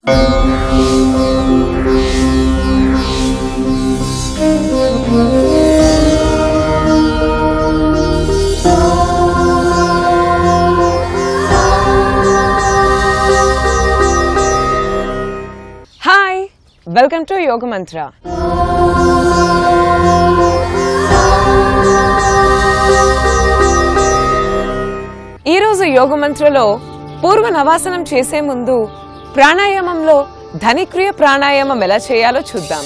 Hi, welcome to Yoga Mantra. ఈ రోజు యోగ మంత్రలో పూర్వ నవాసనం చేసే ముందు ప్రాణాయామంలో ధనిక్రియ ప్రాణాయామం ఎలా చేయాలో చూద్దాం.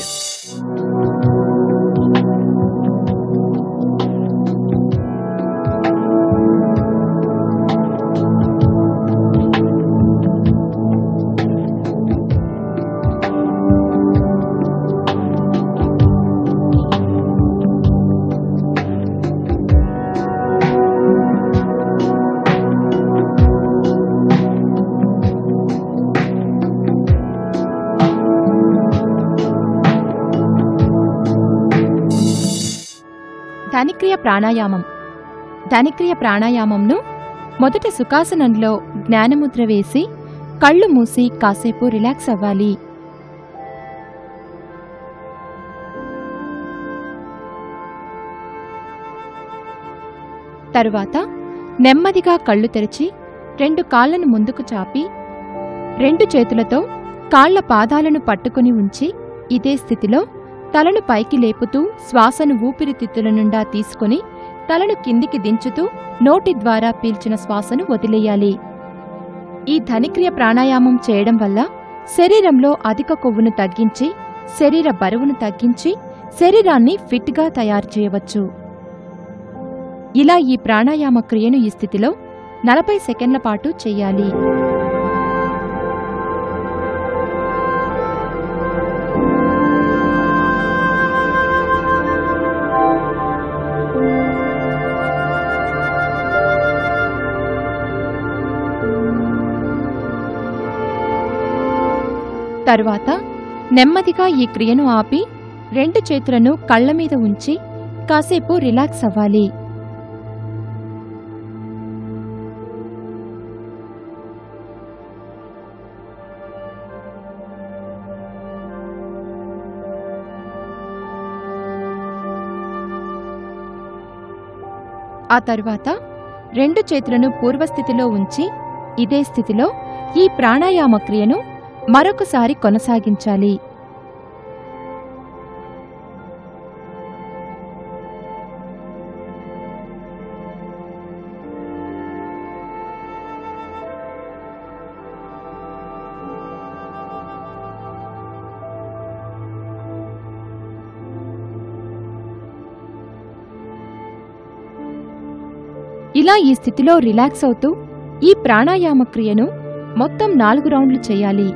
ధనిక్రియ ప్రాణాయామం. ధనిక్రియ ప్రాణాయామంను మొదట సుఖాసనంలో జ్ఞానముద్ర వేసి కళ్ళు మూసి కాసేపు రిలాక్స్ అవ్వాలి. తరువాత నెమ్మదిగా కళ్ళు తెరిచి 2 కాళ్లను ముందుకు చాపి 2 చేతులతో కాళ్ల పాదాలను పట్టుకుని ఉంచి ఇదే స్థితిలో తలను పైకి లేపుతూ శ్వాసను ఊపిరితిత్తుల నుండా తీసుకుని తలను కిందికి దించుతూ నోటి ద్వారా పీల్చిన శ్వాసను వదిలేయాలి. ఈ ధనిక్రియ ప్రాణాయామం చేయడం వల్ల శరీరంలో అధిక కొవ్వును తగ్గించి శరీర బరువును తగ్గించి శరీరాన్ని ఫిట్గా తయారు చేయవచ్చు. ఇలా ఈ ప్రాణాయామ క్రియను ఈ స్థితిలో 40 సెకండ్ల పాటు చెయ్యాలి. తరువాత నెమ్మదిగా ఈ క్రియను ఆపి 2 చేతులను కళ్ల మీద ఉంచి కాసేపు రిలాక్స్ అవ్వాలి. ఆ తరువాత 2 చేతులను పూర్వస్థితిలో ఉంచి ఇదే స్థితిలో ఈ ప్రాణాయామ క్రియను మరొకసారి కొనసాగించాలి. ఇలా ఈ స్థితిలో రిలాక్స్ అవుతూ ఈ ప్రాణాయామ క్రియను మొత్తం 4 రౌండ్లు చేయాలి.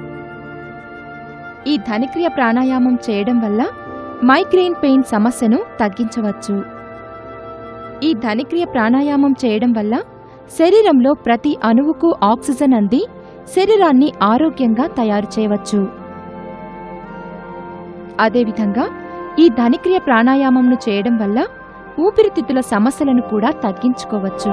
ఈ ధనిక్రియ ప్రాణాయామం చేయడం వల్ల మైగ్రేన్ పెయిన్ సమస్యను తగ్గించవచ్చు. ఈ ధనిక్రియ ప్రాణాయామం చేయడం వల్ల శరీరంలో ప్రతి అణువుకు ఆక్సిజన్ అంది శరీరాన్ని ఆరోగ్యంగా తయారు చేయవచ్చు. అదేవిధంగా ఈ ధనిక్రియ ప్రాణాయామంను చేయడం వల్ల ఊపిరితిత్తుల సమస్యలను కూడా తగ్గించుకోవచ్చు.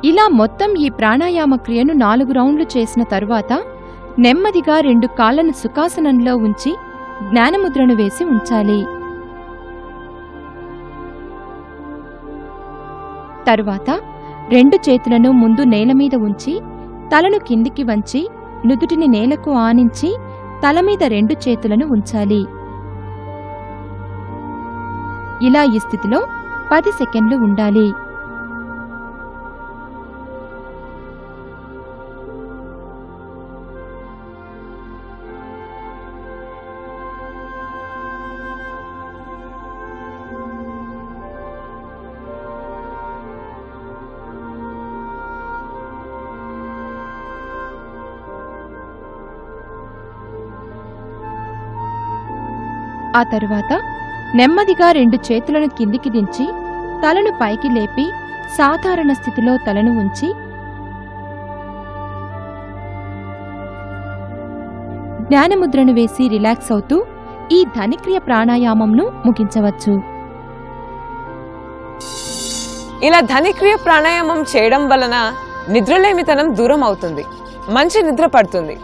ఇలా మొత్తం ఈ ప్రాణాయామ క్రియను 4 రౌండ్లు చేసిన తరువాత నెమ్మదిగా 2 కాళ్లను సుఖాసనంలో ఉంచి జ్ఞానముద్రను వేసి ఉంచాలి. తరువాత 2 చేతులను ముందు నేలమీద ఉంచి తలను కిందికి వంచి నుదుటిని నేలకు ఆనించి తలమీద 2 చేతులను ఉంచాలి. ఇలా ఈ స్థితిలో 10 సెకండ్లు ఉండాలి. ఆ తరువాత నెమ్మదిగా 2 చేతులను కిందికి దించి తలను పైకి లేపి సాధారణ స్థితిలో తలను ఉంచి జ్ఞానముద్రను వేసి రిలాక్స్ అవుతూ ఈ ధనిక్రియ ప్రాణాయామంను ముగించవచ్చు. ఇలా ధనిక్రియ ప్రాణాయామం చేయడం వలన నిద్రలేమితనం దూరం అవుతుంది, మంచి నిద్ర పడుతుంది.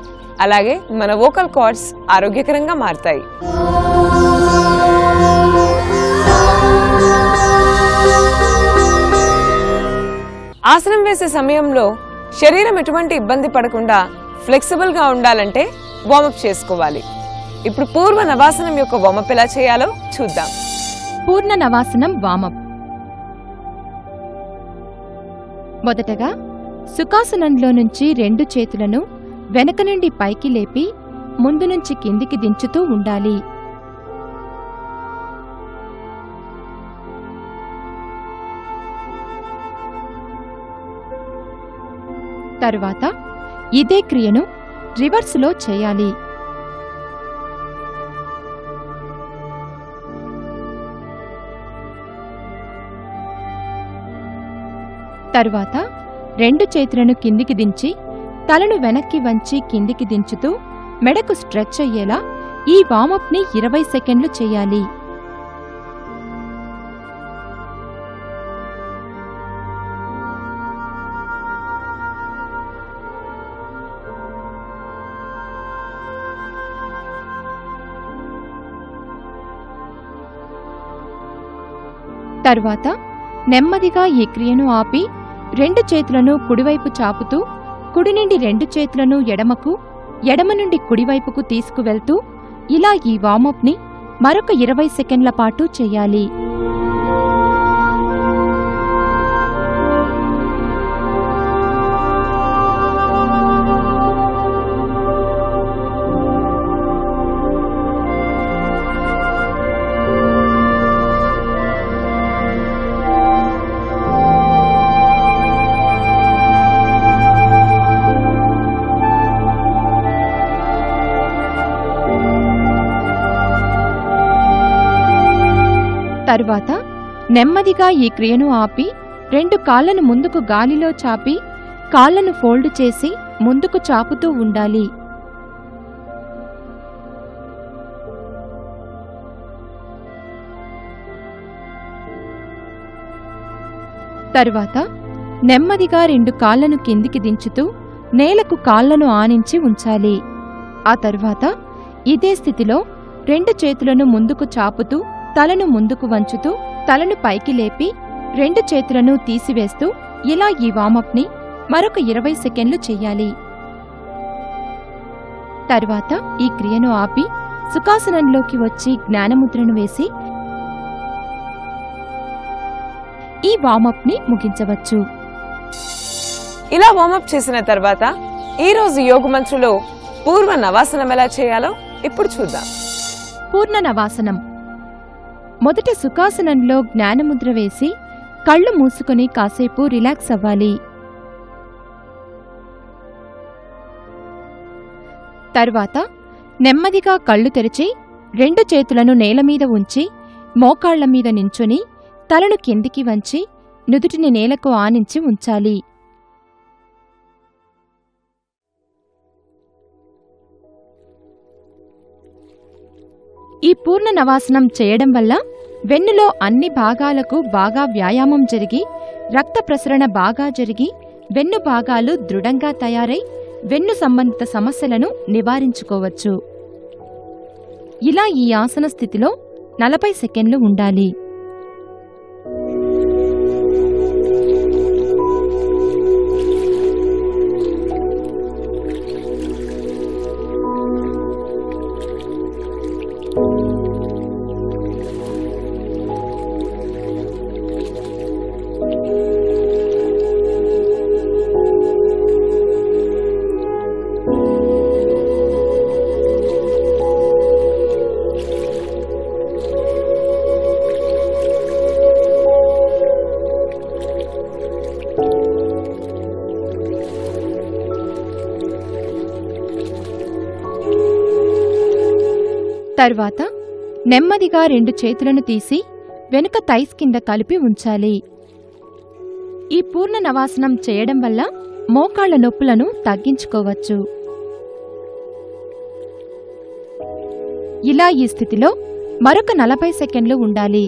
అలాగే మన వోకల్ కార్డ్స్ ఆరోగ్యకరంగా మారతాయి. ఆసనం వేసే సమయంలో శరీరం ఎటువంటి ఇబ్బంది పడకుండా ఫ్లెక్సిబుల్ గా ఉండాలంటే వార్మప్ చేసుకోవాలి. ఇప్పుడు పూర్వ నవాసనం యొక్క వార్మప్ ఎలా చేయాలో చూద్దాం. పూర్ణ నవాసనం వార్మప్. మొదటగా సుఖాసనంలో నుంచి 2 చేతులను వెనక నుండి పైకి లేపి ముందు నుంచి కిందికి దించుతూ ఉండాలి. తరువాత ఇదే క్రియను రివర్స్లో చేయాలి. తరువాత 2 చేతులను కిందికి దించి తలను వెనక్కి వంచి కిందికి దించుతూ మెడకు స్ట్రెచ్ అయ్యేలా ఈ వార్మప్ని 20 సెకండ్లు చేయాలి. తరువాత నెమ్మదిగా ఈ క్రియను ఆపి 2 చేతులను కుడివైపు చాపుతూ కుడి నుండి 2 చేతులను ఎడమకు, ఎడమ నుండి కుడివైపుకు తీసుకువెళ్తూ ఇలా ఈ వార్మప్ని మరొక 20 సెకండ్ల పాటు చేయాలి. తరువాత నెమ్మదిగా ఈ క్రియను ఆపి 2 కాళ్లను ముందుకు గాలిలో చాపి కాళ్లను ఫోల్డ్ చేసి ముందుకు చాపుతూ ఉండాలి. తరువాత నెమ్మదిగా 2 కాళ్లను కిందికి దించుతూ నేలకు కాళ్లను ఆనించి ఉంచాలి. ఆ తరువాత ఇదే స్థితిలో 2 చేతులను ముందుకు చాపుతూ తలను ముందుకు వంచుతూ తలను పైకి లేపి 2 చేతులను తీసివేస్తూ ఇలా ఈ వార్మప్ని మరొక 20 సెకండ్లు చెయ్యాలి. తరువాత ఈ క్రియను ఆపి సుఖాసనంలోకి వచ్చి జ్ఞానముద్రను వేసి ఈ వార్మప్ని ముగించవచ్చు. ఇలా వార్మప్ చేసిన తర్వాత ఈ రోజు యోగ మంత్రులో పూర్వ నవాసనం ఎలా చేయాలో ఇప్పుడు చూద్దాం. పూర్ణ నవాసనం. మొదట సుఖాసనంలో జ్ఞానముద్ర వేసి కళ్ళు మూసుకొని కాసేపు రిలాక్స్ అవ్వాలి. తర్వాత నెమ్మదిగా కళ్ళు తెరిచి 2 చేతులను నేలమీద ఉంచి మోకాళ్ల మీద నించుని తలను కిందికి వంచి నుదుటిని నేలకు ఆనించి ఉంచాలి. ఈ పూర్ణ నవాసనం చేయడం వల్ల వెన్నులో అన్ని భాగాలకు బాగా వ్యాయామం జరిగి రక్త ప్రసరణ బాగా జరిగి వెన్ను భాగాలు దృఢంగా తయారై వెన్ను సంబంధిత సమస్యలను నివారించుకోవచ్చు. ఇలా ఈ ఆసన స్థితిలో 40 సెకండ్లు ఉండాలి. తర్వాత నెమ్మదిగా 2 చేతులను తీసి వెనుక థైస్ కింద కలిపి ఉంచాలి. ఈ పూర్ణ నవాసనం చేయడం వల్ల మోకాళ్ల నొప్పులను తగ్గించుకోవచ్చు. ఇలా ఈ స్థితిలో మరొక 40 సెకండ్లు ఉండాలి.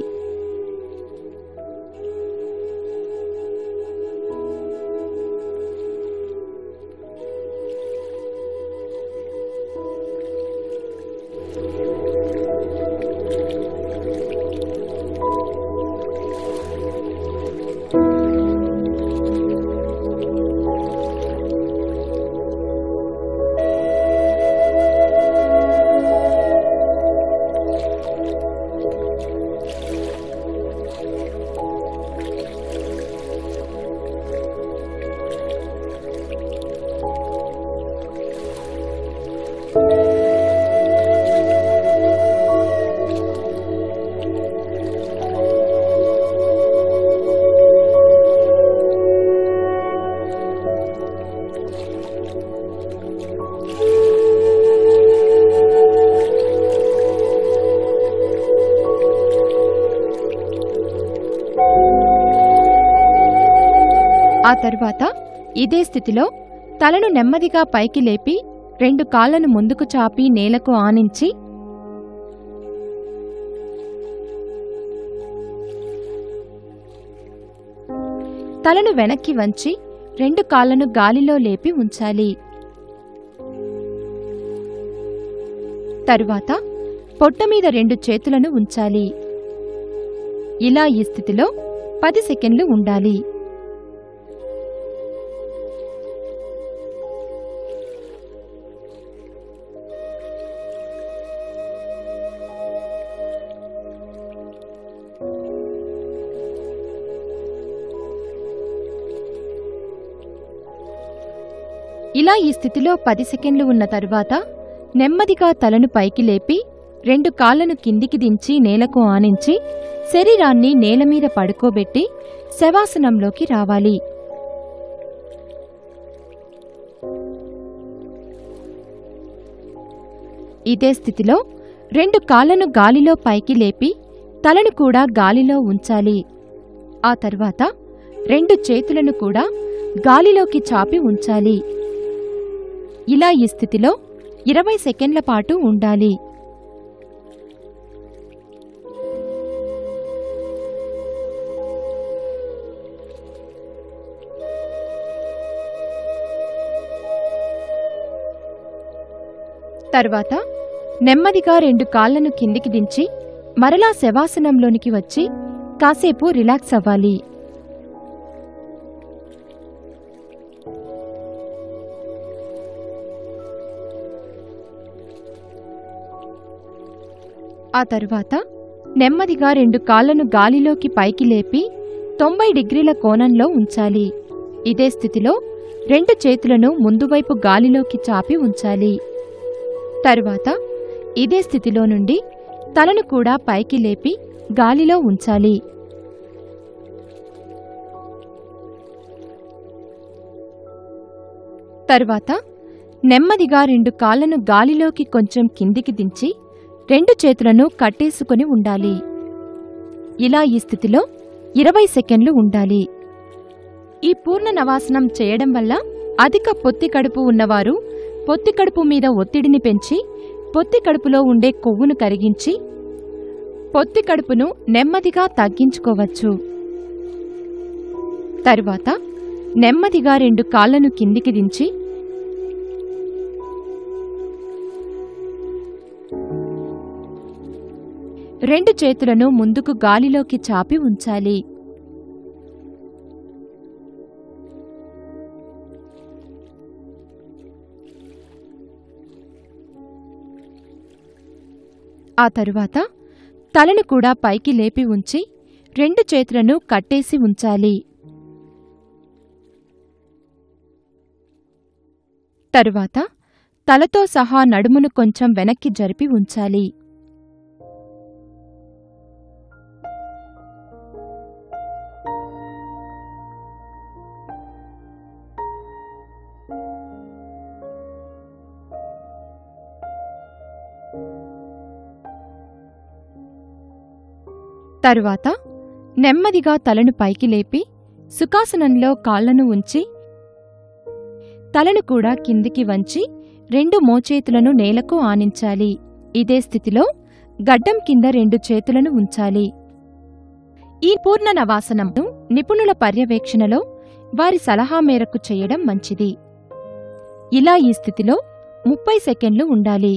ఆ తర్వాత ఇదే స్థితిలో తలను నెమ్మదిగా పైకి లేపి 2 కాళ్లను ముందుకు చాపి నేలకు ఆనించి తలను వెనక్కి వంచి 2 కాళ్లను గాలిలో లేపి ఉంచాలి. తరువాత పొట్ట మీద 2 చేతులను ఉంచాలి. ఇలా ఈ స్థితిలో 10 సెకండ్లు ఉండాలి. ఇలా ఈ స్థితిలో 10 సెకండ్లు ఉన్న తరువాత నెమ్మదిగా తలను పైకి లేపి 2 కాళ్లను కిందికి దించి నేలకు ఆనించి శరీరాన్ని నేలమీద పడుకోబెట్టి శవాసనంలోకి రావాలి. ఇదే స్థితిలో 2 కాళ్లను గాలిలో పైకి లేపి తలను కూడా గాలిలో ఉంచాలి. ఆ తర్వాత 2 చేతులను కూడా గాలిలోకి చాపి ఉంచాలి. ఇలా ఈ స్థితిలో 20 సెకండ్ల పాటు ఉండాలి. తర్వాత నెమ్మదిగా 2 కాళ్లను కిందికి దించి మరలా శవాసనంలోనికి వచ్చి కాసేపు రిలాక్స్ అవ్వాలి. ఆ తరువాత నెమ్మదిగా 2 కాళ్లను గాలిలోకి పైకి లేపి 90 డిగ్రీల కోణంలో ఉంచాలి. ఇదే స్థితిలో 2 చేతులను ముందువైపు గాలిలోకి చాపి ఉంచాలి. తరువాత ఇదే స్థితిలో నుండి తలను కూడా పైకి లేపి గాలిలో ఉంచాలి. తరువాత నెమ్మదిగా 2 కాళ్లను గాలిలోకి కొంచెం కిందికి దించి 2 చేతులను కట్టేసుకుని ఉండాలి. ఇలా ఈ స్థితిలో 20 సెకండ్లు ఉండాలి. ఈ పూర్ణ నవాసనం చేయడం వల్ల అధిక పొత్తి కడుపు ఉన్నవారు పొత్తి కడుపు మీద ఒత్తిడిని పెంచి పొత్తి కడుపులో ఉండే కొవ్వును కరిగించి పొత్తి కడుపును నెమ్మదిగా తగ్గించుకోవచ్చు. తరువాత నెమ్మదిగా 2 కాళ్లను కిందికి దించి రెండు చేతులను ముందుకు గాలిలోకి చాపి ఉంచాలి. ఆ తరువాత తలను కూడా పైకి లేపి ఉంచి 2 చేతులను కట్టేసి ఉంచాలి. తరువాత తలతో సహా నడుమును కొంచెం వెనక్కి జరిపి ఉంచాలి. తరువాత నెమ్మదిగా తలను పైకి లేపి సుఖాసనంలో కాళ్లను ఉంచి తలను కూడా కిందికి వంచి 2 మోచేతులను నేలకు ఆనించాలి. ఇదే స్థితిలో గడ్డం కింద 2 చేతులను ఉంచాలి. ఈ పూర్ణ నవాసనంను నిపుణుల పర్యవేక్షణలో వారి సలహా మేరకు చేయడం మంచిది. ఇలా ఈ స్థితిలో 30 సెకండ్లు ఉండాలి.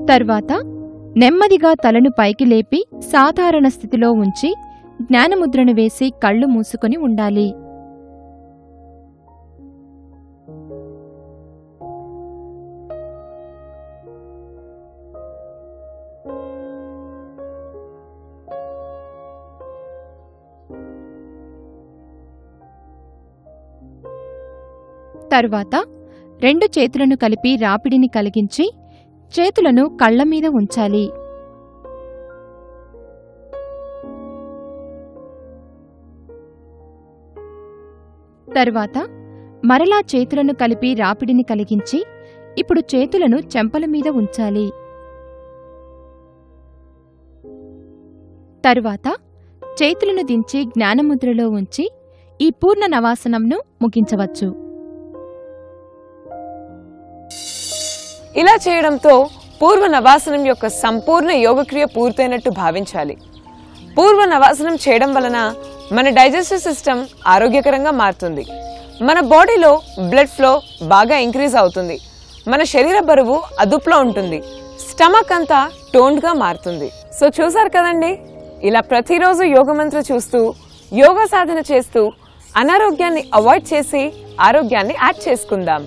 తర్వాత నెమ్మదిగా తలను పైకి లేపి సాధారణ స్థితిలో ఉంచి జ్ఞానముద్రను వేసి కళ్ళు మూసుకొని ఉండాలి. తరువాత 2 చేతులను కలిపి రాపిడిని కలిగించి చేతులను కళ్లమీద ఉంచాలి. తరువాత మరలా చేతులను కలిపి రాపిడిని కలిగించి ఇప్పుడు చేతులను చెంపల మీద ఉంచాలి. తరువాత చేతులను దించి జ్ఞానముద్రలో ఉంచి ఈ పూర్ణ నవాసనంను ముగించవచ్చు. ఇలా చేయడంతో పూర్వ నవాసనం యొక్క సంపూర్ణ యోగక్రియ పూర్తయినట్టు భావించాలి. పూర్వ నవాసనం చేయడం వలన మన డైజెస్టివ్ సిస్టమ్ ఆరోగ్యకరంగా మారుతుంది. మన బాడీలో బ్లడ్ ఫ్లో బాగా ఇంక్రీజ్ అవుతుంది. మన శరీర బరువు అదుపులో ఉంటుంది. స్టమక్ అంతా టోన్డ్గా మారుతుంది. సో చూసారు కదండి, ఇలా ప్రతిరోజు యోగమంత్ర చూస్తూ యోగా సాధన చేస్తూ అనారోగ్యాన్ని అవాయిడ్ చేసి ఆరోగ్యాన్ని యాడ్ చేసుకుందాం.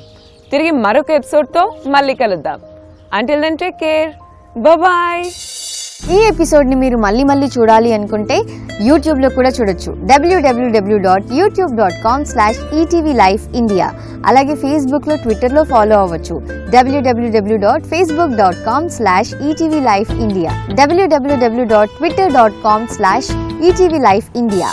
తిరిగి మరొక ఎపిసోడ్తో మళ్ళీ కలుద్దాం. Until then take care, bye. ఈ ఎపిసోడ్ని మీరు మళ్ళీ చూడాలి అనుకుంటే యూట్యూబ్లో కూడా చూడొచ్చు. www.youtube.com/etvlifeindia. అలాగే ఫేస్బుక్లో, ట్విట్టర్లో ఫాలో అవ్వచ్చు. www.facebook.com/etvlifeindia. www.twitter.com/etvlifeindia.